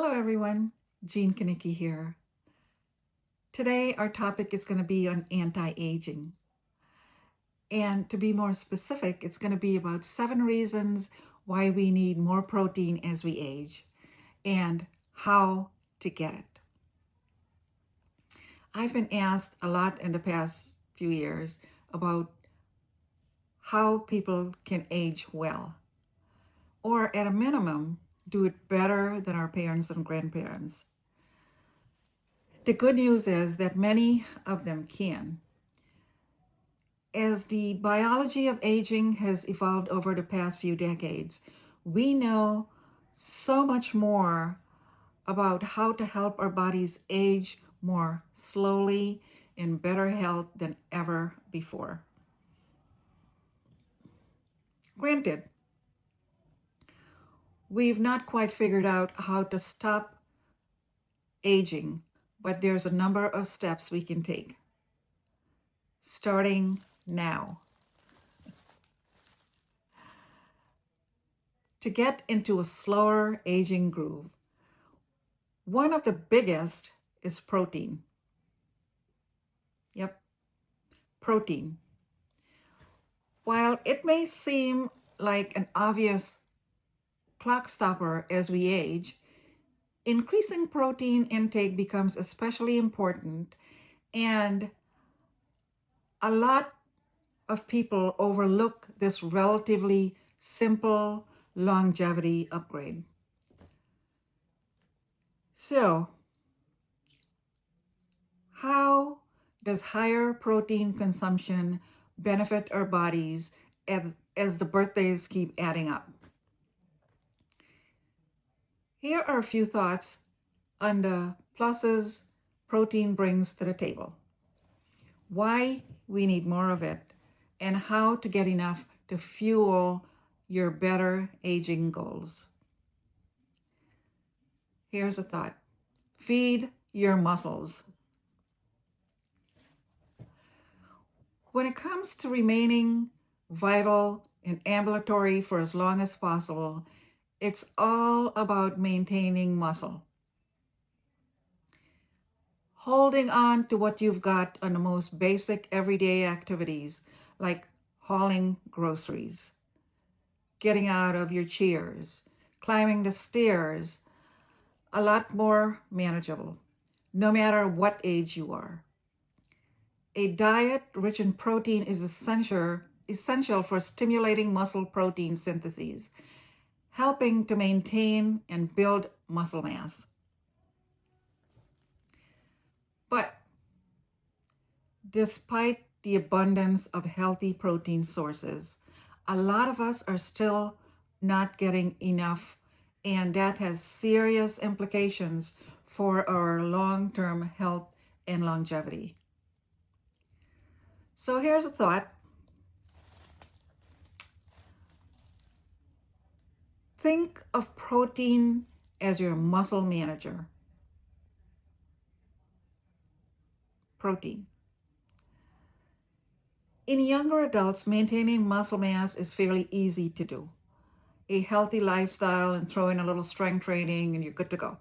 Hello everyone, Jean Kanicki here. Today our topic is going to be on anti-aging. And to be more specific, it's going to be about 7 reasons why we need more protein as we age and how to get it. I've been asked a lot in the past few years about how people can age well, or at a minimum, do it better than our parents and grandparents. The good news is that many of them can. As the biology of aging has evolved over the past few decades, we know so much more about how to help our bodies age more slowly in better health than ever before. Granted, we've not quite figured out how to stop aging, but there's a number of steps we can take, starting now. To get into a slower aging groove, one of the biggest is protein. Yep, protein. While it may seem like an obvious clock stopper as we age, increasing protein intake becomes especially important, and a lot of people overlook this relatively simple longevity upgrade. So, how does higher protein consumption benefit our bodies as the birthdays keep adding up? Here are a few thoughts on the pluses protein brings to the table, why we need more of it, and how to get enough to fuel your better aging goals. Here's a thought: feed your muscles. When it comes to remaining vital and ambulatory for as long as possible, it's all about maintaining muscle. Holding on to what you've got on the most basic everyday activities like hauling groceries, getting out of your chairs, climbing the stairs, a lot more manageable, no matter what age you are. A diet rich in protein is essential for stimulating muscle protein synthesis, helping to maintain and build muscle mass. But despite the abundance of healthy protein sources, a lot of us are still not getting enough, and that has serious implications for our long-term health and longevity. So here's a thought. Think of protein as your muscle manager. Protein. In younger adults, maintaining muscle mass is fairly easy to do. A healthy lifestyle and throw in a little strength training and you're good to go.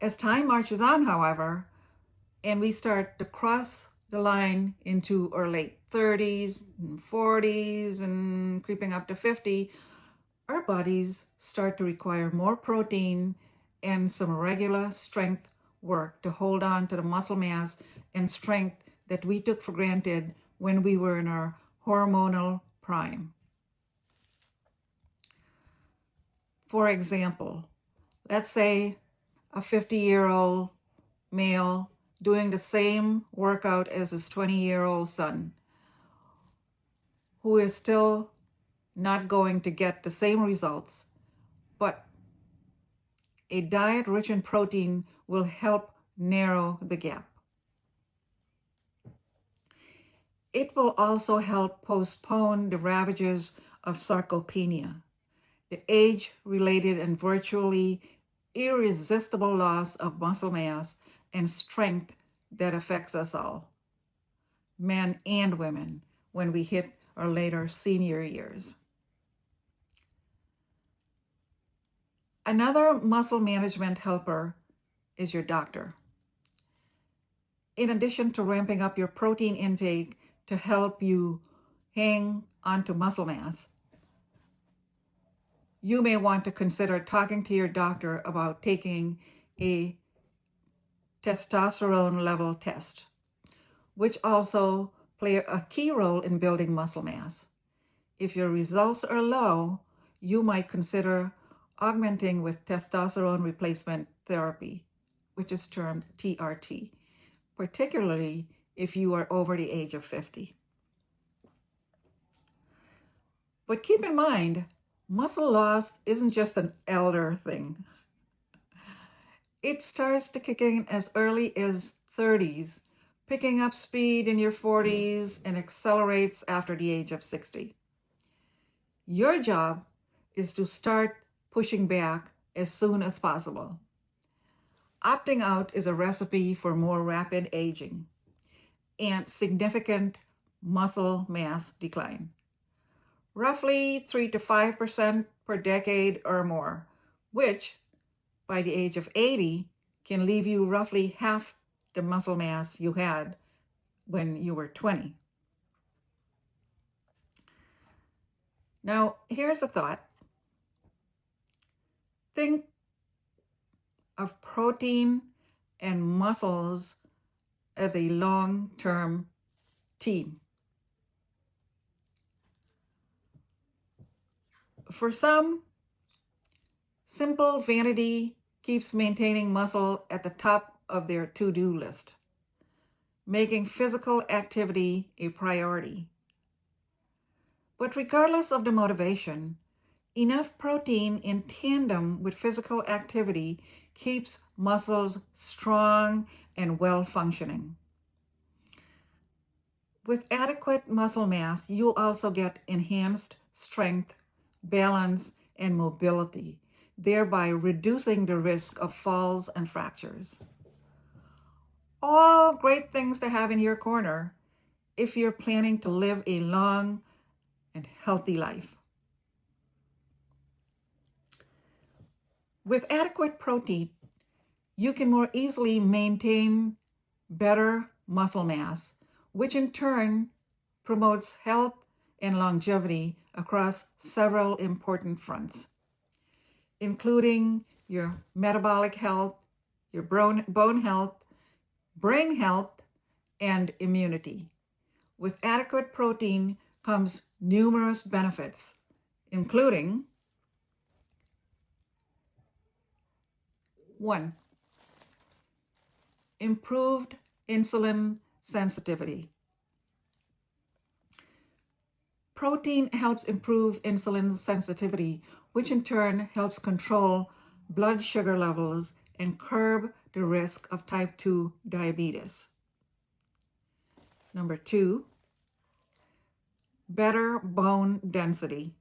As time marches on, however, and we start to cross the line into our late 30s and 40s and creeping up to 50, our bodies start to require more protein and some regular strength work to hold on to the muscle mass and strength that we took for granted when we were in our hormonal prime. For example, let's say a 50-year-old male doing the same workout as his 20-year-old son, who is still not going to get the same results, but a diet rich in protein will help narrow the gap. It will also help postpone the ravages of sarcopenia, the age-related and virtually irresistible loss of muscle mass and strength that affects us all, men and women, when we hit our later senior years. Another muscle management helper is your doctor. In addition to ramping up your protein intake to help you hang onto muscle mass, you may want to consider talking to your doctor about taking a testosterone level test, which also play a key role in building muscle mass. If your results are low, you might consider augmenting with testosterone replacement therapy, which is termed TRT, particularly if you are over the age of 50. But keep in mind, muscle loss isn't just an elder thing. It starts to kick in as early as 30s, picking up speed in your 40s, and accelerates after the age of 60. Your job is to start pushing back as soon as possible. Opting out is a recipe for more rapid aging and significant muscle mass decline. Roughly 3 to 5% per decade or more, which by the age of 80 can leave you roughly half the muscle mass you had when you were 20. Now, here's a thought. Think of protein and muscles as a long-term team. For some, simple vanity keeps maintaining muscle at the top of their to-do list, making physical activity a priority. But regardless of the motivation, enough protein in tandem with physical activity keeps muscles strong and well-functioning. With adequate muscle mass, you also get enhanced strength, balance, and mobility, thereby reducing the risk of falls and fractures. All great things to have in your corner if you're planning to live a long and healthy life. With adequate protein, you can more easily maintain better muscle mass, which in turn promotes health and longevity across several important fronts, including your metabolic health, your bone health, brain health, and immunity. With adequate protein comes numerous benefits, including 1. Improved insulin sensitivity. Protein helps improve insulin sensitivity, which in turn helps control blood sugar levels and curb the risk of type 2 diabetes. Number 2, better bone density.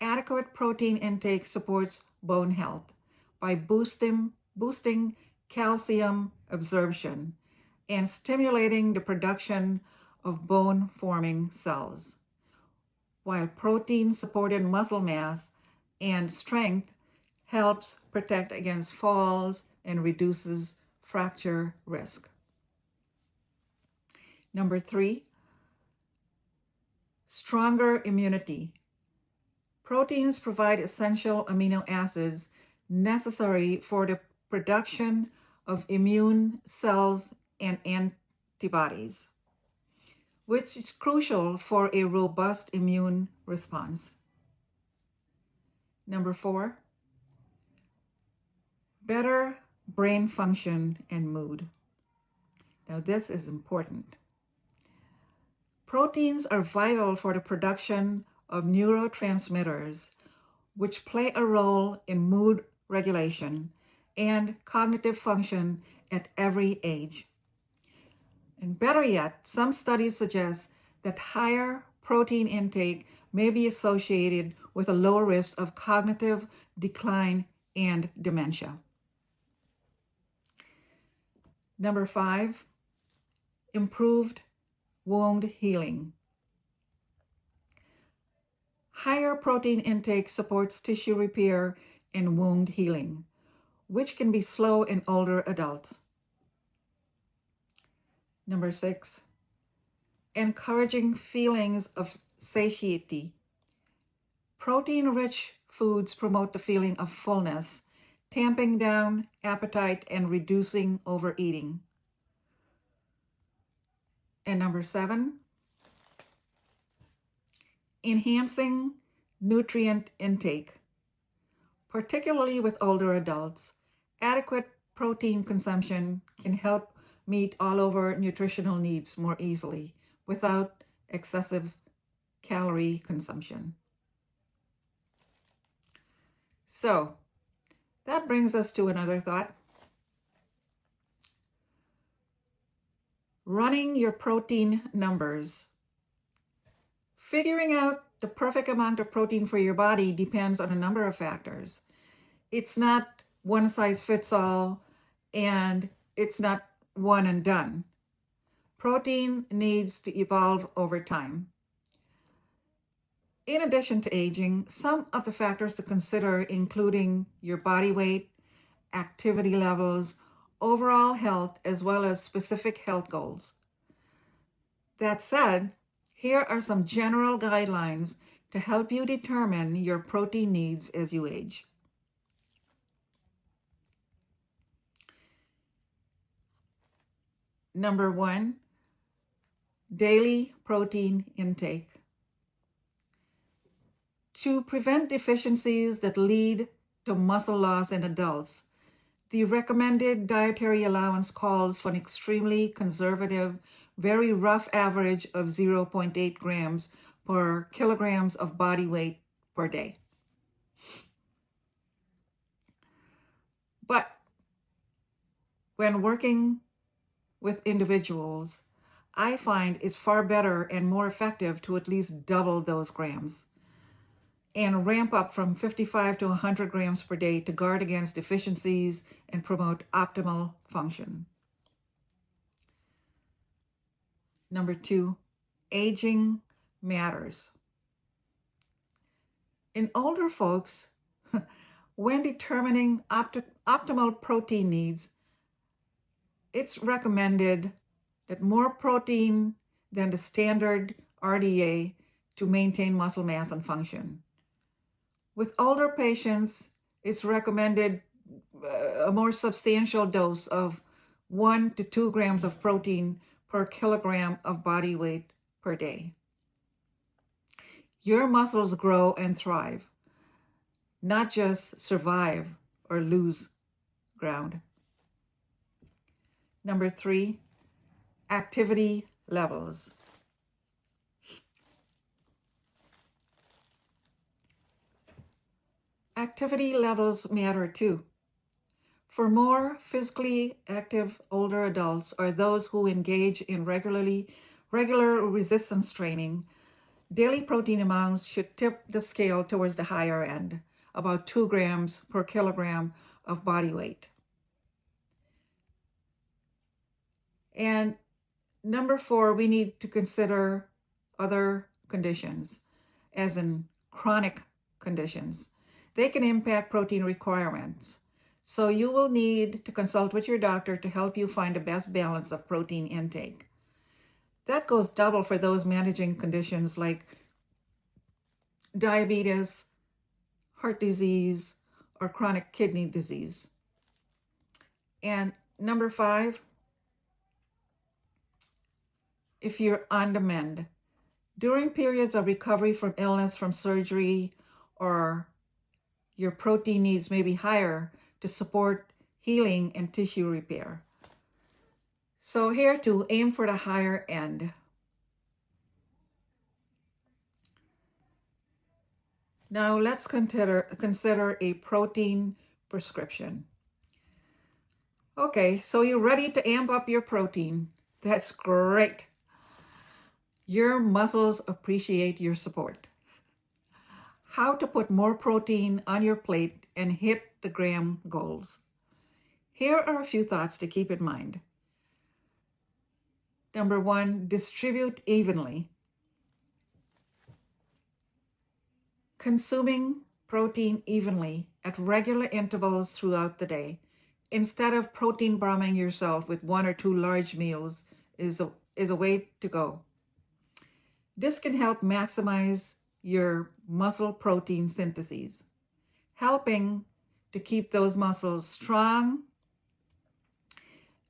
Adequate protein intake supports bone health by boosting calcium absorption and stimulating the production of bone-forming cells, while protein-supported muscle mass and strength helps protect against falls and reduces fracture risk. Number 3, stronger immunity. Proteins provide essential amino acids necessary for the production of immune cells and antibodies, which is crucial for a robust immune response. Number 4, better brain function and mood. Now, this is important. Proteins are vital for the production of neurotransmitters, which play a role in mood regulation and cognitive function at every age. And better yet, some studies suggest that higher protein intake may be associated with a lower risk of cognitive decline and dementia. Number 5, improved wound healing. Higher protein intake supports tissue repair and wound healing, which can be slow in older adults. Number 6, encouraging feelings of satiety. Protein-rich foods promote the feeling of fullness, tamping down appetite and reducing overeating. And number 7, enhancing nutrient intake. Particularly with older adults, adequate protein consumption can help meet all of our nutritional needs more easily without excessive calorie consumption. So that brings us to another thought. Running your protein numbers. Figuring out the perfect amount of protein for your body depends on a number of factors. It's not one size fits all, and it's not one and done. Protein needs to evolve over time. In addition to aging, some of the factors to consider including your body weight, activity levels, overall health, as well as specific health goals. That said, here are some general guidelines to help you determine your protein needs as you age. Number 1, daily protein intake. To prevent deficiencies that lead to muscle loss in adults, the recommended dietary allowance calls for an extremely conservative, very rough average of 0.8 grams per kilograms of body weight per day. But when working with individuals, I find it's far better and more effective to at least double those grams and ramp up from 55 to 100 grams per day to guard against deficiencies and promote optimal function. Number 2, aging matters. In older folks, when determining optimal protein needs, it's recommended that more protein than the standard RDA to maintain muscle mass and function. With older patients, it's recommended a more substantial dose of 1 to 2 grams of protein per kilogram of body weight per day. Your muscles grow and thrive, not just survive or lose ground. Number 3, activity levels. Activity levels matter too. For more physically active older adults or those who engage in regular resistance training, daily protein amounts should tip the scale towards the higher end, about 2 grams per kilogram of body weight. And number 4, we need to consider other conditions, as in chronic conditions. They can impact protein requirements. So you will need to consult with your doctor to help you find the best balance of protein intake. That goes double for those managing conditions like diabetes, heart disease, or chronic kidney disease. And number 5, if you're on the mend, during periods of recovery from illness, from surgery, or your protein needs may be higher to support healing and tissue repair. So here to aim for the higher end. Now let's consider a protein prescription. Okay, so you're ready to amp up your protein. That's great. Your muscles appreciate your support. How to put more protein on your plate and hit the gram goals. Here are a few thoughts to keep in mind. Number 1, distribute evenly. Consuming protein evenly at regular intervals throughout the day, instead of protein bombing yourself with 1 or 2 large meals, is a way to go. This can help maximize your muscle protein syntheses, helping to keep those muscles strong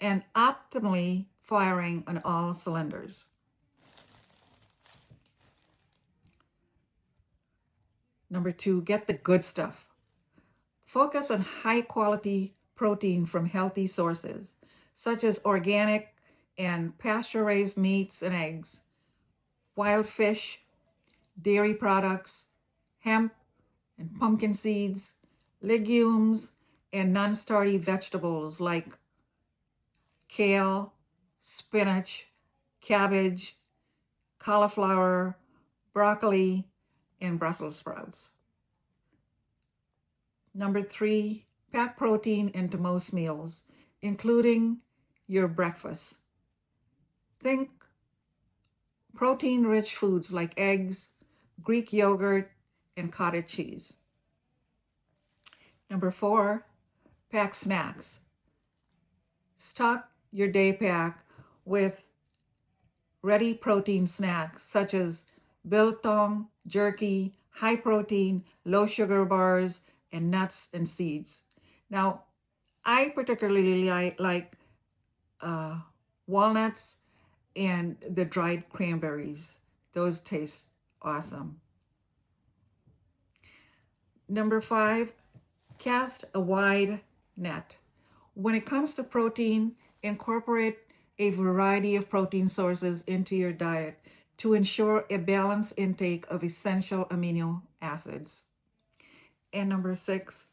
and optimally firing on all cylinders. Number 2, get the good stuff. Focus on high quality protein from healthy sources, such as organic and pasture-raised meats and eggs, wild fish, dairy products, hemp and pumpkin seeds, legumes, and non-starchy vegetables like kale, spinach, cabbage, cauliflower, broccoli, and Brussels sprouts. Number 3, pack protein into most meals, including your breakfast. Think protein-rich foods like eggs, Greek yogurt, and cottage cheese. Number 4, pack snacks. Stock your day pack with ready protein snacks such as biltong, jerky, high protein, low sugar bars, and nuts and seeds. Now, I particularly like walnuts and the dried cranberries. Those taste awesome. Number 5, cast a wide net. When it comes to protein, incorporate a variety of protein sources into your diet to ensure a balanced intake of essential amino acids. And number 6,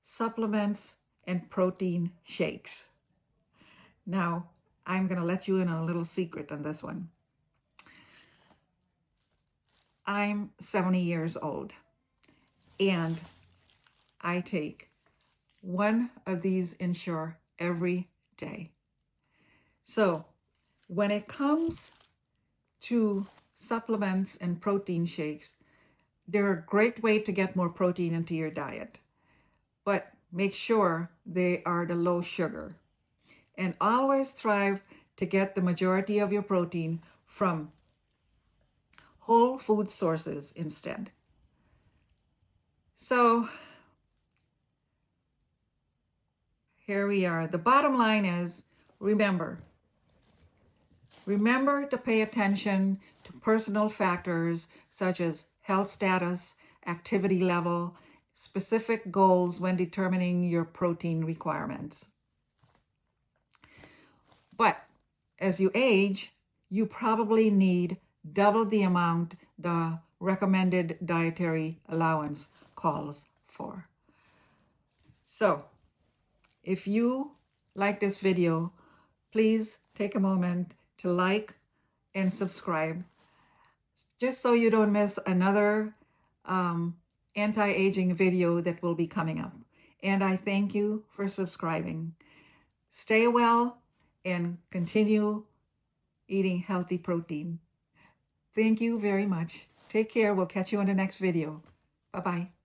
supplements and protein shakes. Now, I'm going to let you in on a little secret on this one. I'm 70 years old, and I take one of these Ensure every day. So when it comes to supplements and protein shakes, they're a great way to get more protein into your diet, but make sure they are the low sugar. And always strive to get the majority of your protein from whole food sources instead. So here we are. The bottom line is, remember to pay attention to personal factors such as health status, activity level, specific goals when determining your protein requirements. But as you age, you probably need double the amount the recommended dietary allowance calls for. So if you like this video, please take a moment to like and subscribe, just so you don't miss another anti-aging video that will be coming up. And I thank you for subscribing. Stay well and continue eating healthy protein. Thank you very much. Take care. We'll catch you on the next video. Bye-bye.